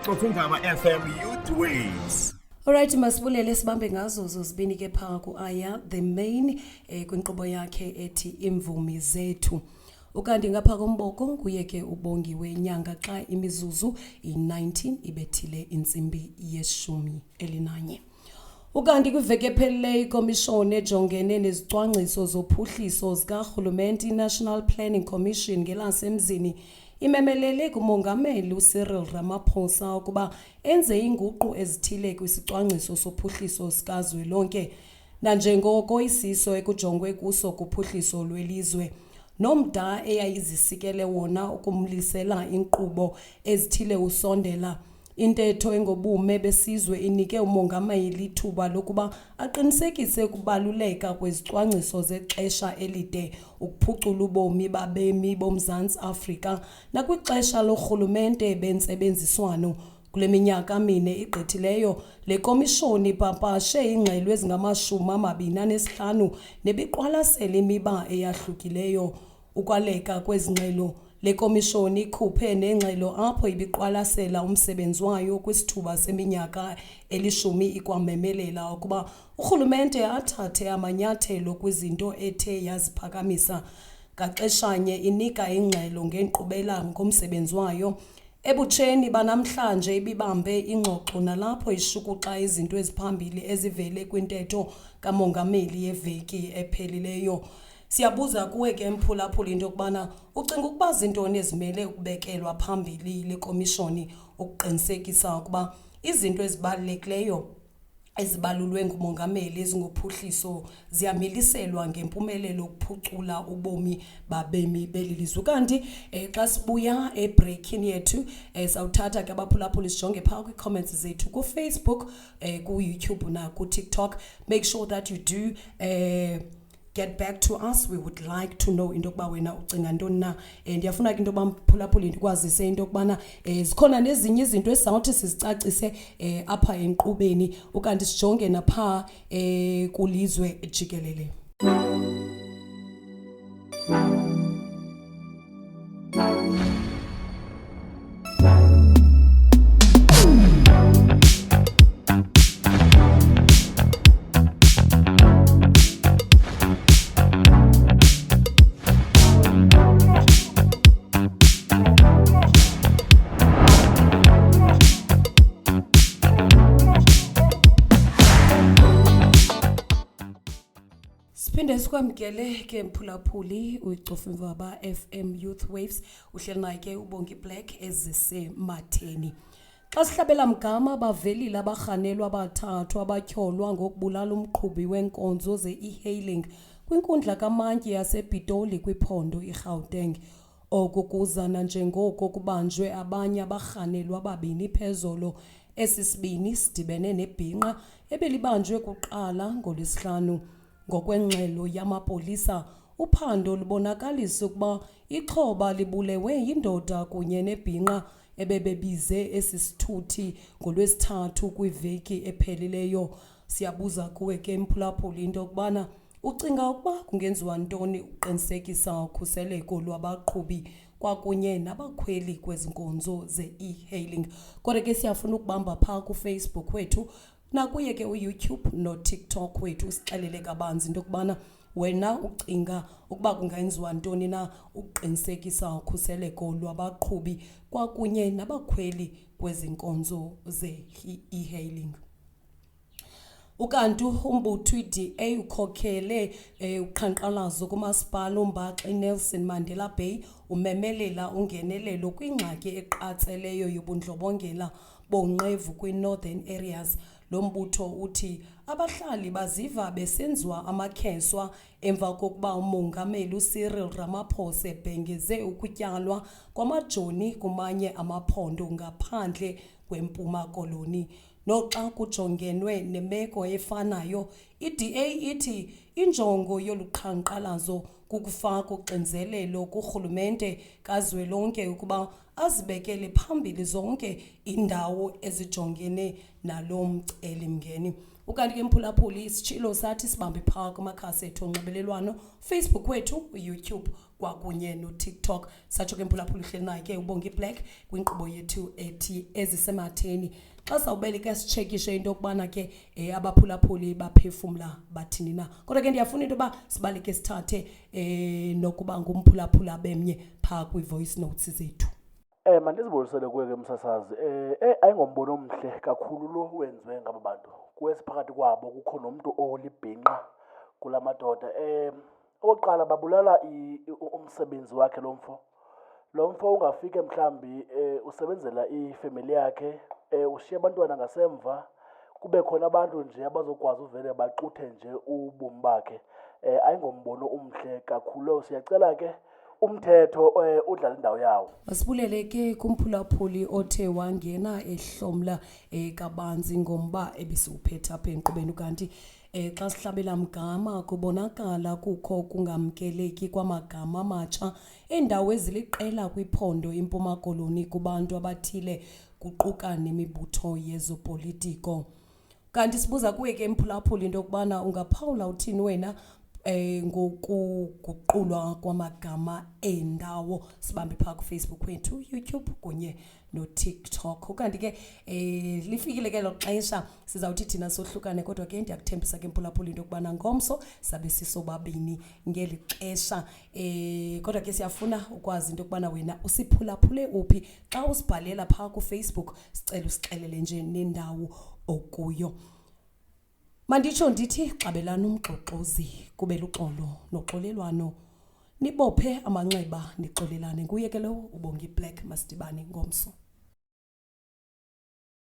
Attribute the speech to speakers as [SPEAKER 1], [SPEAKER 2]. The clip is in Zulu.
[SPEAKER 1] Xoxundaba FM Youth Waves.
[SPEAKER 2] Alright, masibulele sibambe ngazo zozibini ke pha ku-Aya the main kwinkqubo yakhe ethi imvumi zethu. Ukanti ngapha komboko kuye ke ubongiwe inyanga xa imizuzu i-19 ibethile intsimbi ye-11. Ukanti kwiveke ephelileyo ikomishoni ejongene nezicwangciso zophuhliso zikarhulumente i-National Planning Commission ngelasemzini imemelele kumongameli uCyril Ramaphosa ukuba enze inguqu ezithile kwisicwangciso sophuhliso sikazwelonke nanjengoko isiso ekujongwe kuso kuphuhliso lwelizwe nomda eyayizisikele wona ukumlisela inkqubo ezithile usondela. Intetho engobume besizwe inike umongameli ithuba lokuba aqinisekise ukubaluleka kwezicwangciso zexesha elide ukuphucula ubomi babemi boMzantsi Afrika nakwixesha lorhulumente bentsebenziswano. Kule minyaka mine igqithileyo le komishoni ipapashe ingxelo ezingama-25 nebiqwalasela imiba eyahlukileyo. Ukwaleka kwezi ngxelo le komishoni ikhuphe nengxelo apho ibiqwalasela umsebenzi wayo kwisithuba seminyaka elishumi ikwamemelela ukuba urhulumente athathe amanyathelo kwizinto ethe yaziphakamisa. Ngaxeshanye inika ingxelo ngenkqubela ngomsebenzi wayo. Ebutsheni banamhlanje ibibambe ingxoxo nalapho ishukuxa izinto eziphambili ezivele kwintetho kamongameli yeveki ephelileyo. Siyabuza kuwe ke mphulaphuli into yokubana ucinga ukuba zintoni ezimele ukubekelwa phambili le komishoni ukuqinisekisa ukuba izinto ezibalulekileyo ezibalulwe ngumongameli ezingophuhliso ziyamiliselwa ngempumelelo ukuphucula ubomi babemi belilizwe. Kanti xa sibuya ebreakini yethu sawuthatha ke abaphulaphuli sijonge phaa kwi-comments zethu ku-Facebook, ku-YouTube na ku-TikTok. Make sure that you do get back to us. We would like to know into yokuba wena ucinga ntoni na. Ndiyafuna ke into yokuba mphulaphuli ndikwazise into yokubana zikhona nezinye izinto esizawuthi sizicacise apha enkqubeni ukanti sijonge naphaa kulizwe jikelele. Siphinde sikwamkele ke mphulaphuli uyiCofimvaba FM Youth Waves uhleli naye ke uBongi Black ezisematheni. Xa sihlabela mgama bavelile abarhanelwa abathathu abatyholwa ngokubulala umqhubi wenkonzo ze-e-hailing kwinkundla kaMantyi yasePitoli kwiphondo iGauteng. Oku kuzana njengoko kubanjwe abanye abarhanelwa ababini phezolo. Esisibini sidibene nebhinqa ebelibanjwe kuqala ngoLwesihlanu. Ngokwengxelo yamapolisa, uphando lubonakalisa ukuba ixhoba libulewe yindoda kunye nebhinqa ebebebize esi sithuthi ngoLwesithathu kwiveki ephelileyo. Siyabuza kuwe ke mphulaphuli into yokubana ucinga ukuba kungenziwa ntoni ukuqinisekisa ukhuseleko lwabaqhubi kwakunye nabakhweli kwezi nkonzo ze-e-hailing. Kodwa ke siyafuna ukubamba phaa kuFacebook wethu nakuye ke uYouTube no-TikTok wethu sixelele kabanzi into yokubana wena ucinga ukuba kungenziwa ntoni na ukuqinisekisa ukhuseleko lwabaqhubi kwakunye nabakhweli kwezi nkonzo ze-e-hailing. Ukanti umbutho i-DA ukhokhele uqhankqalazo kumasipala uMbaxi Nelson Mandela Bay umemelela ungenelelo kwingxaki eqatseleyo yobundlobongela bonqevu kwi-Northern Areas. Lo mbutho uthi abahlali baziva besenziwa amakheswa emva kokuba umongameli uCyril Ramaphosa ebhengeze ukutyalwa kwamajoni kumanye amaphondo ngaphandle kweMpuma Koloni. Noxa kujongenwe nemeko efanayo, i-DA ithi injongo yoluqhankqalazo kukufaka uxinzelelo kurhulumente kazwelonke ukuba azibekele phambili zonke indawo ezijongene nalo mcelimngeni. Ukanti ke mphulaphuli isitshilo sathi sibambe phaa kumakhasi ethu onxibelelwano, Facebook wethu, uYouTube kwakunye no-TikTok. Satsho ke mphulaphula uhleli naye ke uBongi Black kwinkqubo yethu ethi ezisematheni. Xa sawubele ke sitshekishe into yokubana ke abaphulaphuli baphefumla bathini na. Kodwa ke ndiyafuna into yoba sibaleke sithathe nokuba ngumphulaphula bemnye phaa kwi-voice notes zethu.
[SPEAKER 3] Mandizibulisele kuwe ke msasazi. Ayingombono omhle kakhulu lo wenziwe ngaba bantu. Kwesiphakathi kwabo kukho nomntu olibhinqa kula madoda. Okokuqala babulala umsebenzi wakhe lo mfo. Lo mfo ungafike mhlambi usebenzela ifamily yakhe, ushiya abantwana ngasemva, kube khona abantu nje abazokwazi uvele baxuthe nje ubomi bakhe. Ayingombono omhle kakhulu. Siyacela ke umthetho udlala indawo yawo.
[SPEAKER 2] Masibulele ke kumphulaphuli othe wangena ehlomla kabanzi ngomba ebesiuphethe apha enkqubeni kanti xa sihlabela mgama kubonakala kukho kungamkeleki kwamagama amatsha endawo eziliqela kwiphondo iMpuma Koloni kubantu abathile kuquka nemibutho yezopolitiko. Kanti sibuza kuwe ke mphulaphuli into yokubana ungaphawula uthini wena ngokuguqulwa kwamagama endawo. Sibambe phaa kuFacebook wethu, YouTube kunye no-TikTok. Ukanti ke lifikile ke lo xesha sizawuthi thina sohlukane, kodwa ke ndiyakuthembisa ke mphulaphuli into yokubana ngomso sabe sisobabini ngeli xesha. Kodwa ke siyafuna ukwazi into yokubana wena usiphulaphule uphi. Xa usibhalela phaa kuFacebook sicela usixelele nje nendawo okuyo. Manditsho ndithi xabelana umxoxozi kube luxolo noxolelwano, nibophe amanxeba nixolelane. Nguye ke lo uBongi Black, masidibane ngomso.